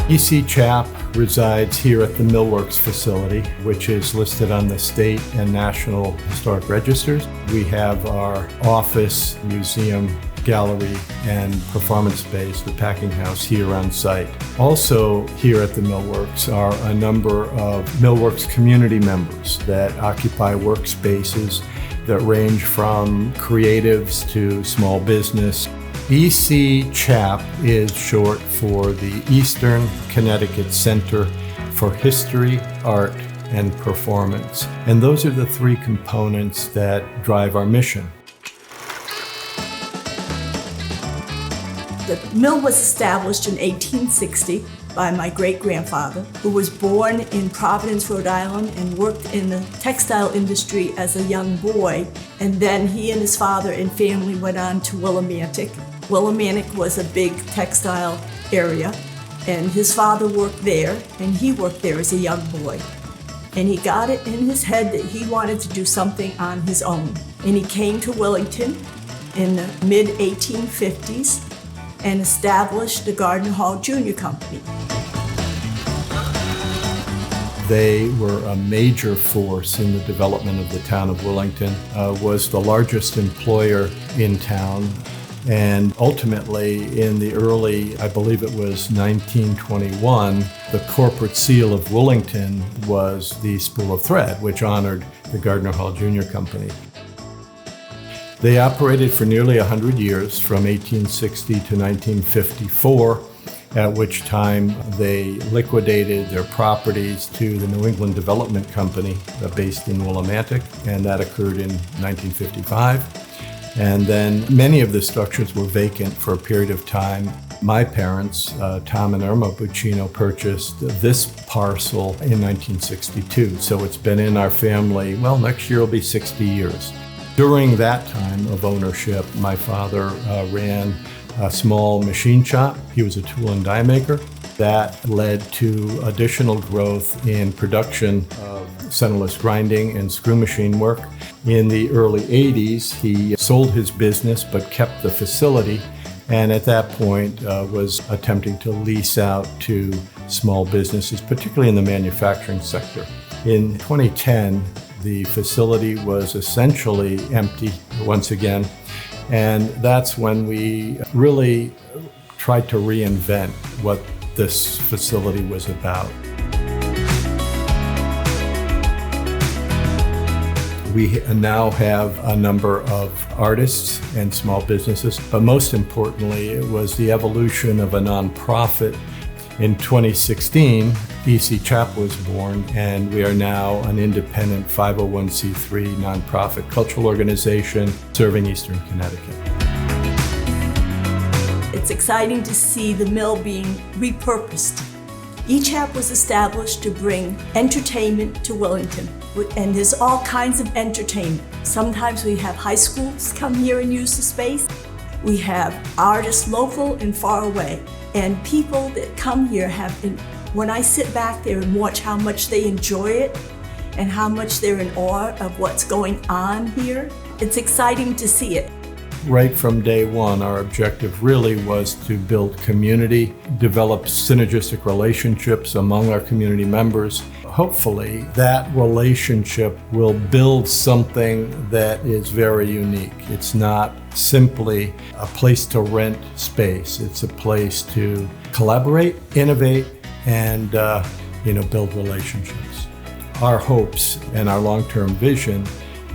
EC-CHAP resides here at the Millworks facility, which is listed on the state and national historic registers. We have our office, museum, gallery, and performance space, the packing house, here on site. Also here at the Millworks are a number of Millworks community members that occupy workspaces that range from creatives to small business. EC-CHAP is short for the Eastern Connecticut Center for History, Art, and Performance. And those are the three components that drive our mission. The mill was established in 1860 by my great-grandfather, who was born in Providence, Rhode Island, and worked in the textile industry as a young boy. And then he and his father and family went on to Willimantic. Willimantic was a big textile area, and his father worked there, and he worked there as a young boy. And he got it in his head that he wanted to do something on his own. And he came to Willington in the mid-1850s and established the Gardiner Hall Jr. company. They were a major force in the development of the town of Willington, was the largest employer in town, and ultimately in the early, I believe it was 1921, the corporate seal of Willington was the spool of thread, which honored the Gardiner Hall Jr. company. They operated for nearly 100 years, from 1860 to 1954, at which time they liquidated their properties to the New England Development Company, based in Willimantic, and that occurred in 1955. And then many of the structures were vacant for a period of time. My parents, Tom and Irma Buccino, purchased this parcel in 1962. So it's been in our family, well, next year will be 60 years. During that time of ownership, my father ran a small machine shop. He was a tool and die maker. That led to additional growth in production of centerless grinding and screw machine work. In the early 80s, he sold his business but kept the facility, and at that point was attempting to lease out to small businesses, particularly in the manufacturing sector. In 2010, the facility was essentially empty once again, and that's when we really tried to reinvent what this facility was about. We now have a number of artists and small businesses, but most importantly, it was the evolution of a nonprofit. In 2016, EC-CHAP was born, and we are now an independent 501c3 nonprofit cultural organization serving Eastern Connecticut. It's exciting to see the mill being repurposed. ECHAP was established to bring entertainment to Willington, and there's all kinds of entertainment. Sometimes we have high schools come here and use the space. We have artists local and far away, and people that come here when I sit back there and watch how much they enjoy it and how much they're in awe of what's going on here, it's exciting to see it. Right from day one, our objective really was to build community, develop synergistic relationships among our community members. Hopefully, that relationship will build something that is very unique. It's not simply a place to rent space. It's a place to collaborate, innovate, and build relationships. Our hopes and our long-term vision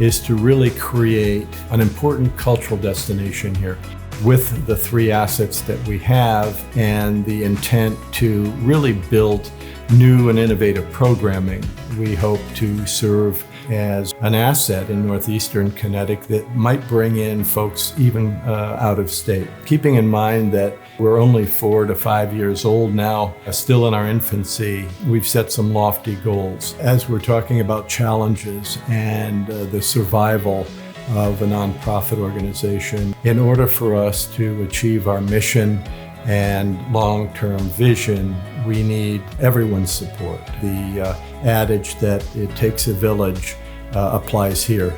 is to really create an important cultural destination here with the three assets that we have and the intent to really build new and innovative programming. We hope to serve as an asset in northeastern Connecticut that might bring in folks even out of state. Keeping in mind that we're only 4 to 5 years old now, still in our infancy, we've set some lofty goals. As we're talking about challenges and the survival of a nonprofit organization, in order for us to achieve our mission and long-term vision, we need everyone's support. The adage that it takes a village applies here.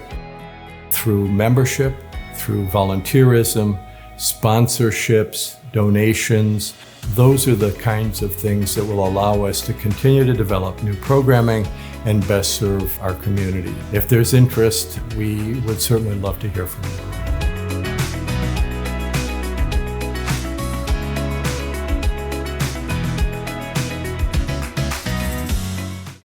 Through membership, through volunteerism, sponsorships, donations, Those are the kinds of things that will allow us to continue to develop new programming and best serve our community. If there's interest, we would certainly love to hear from you.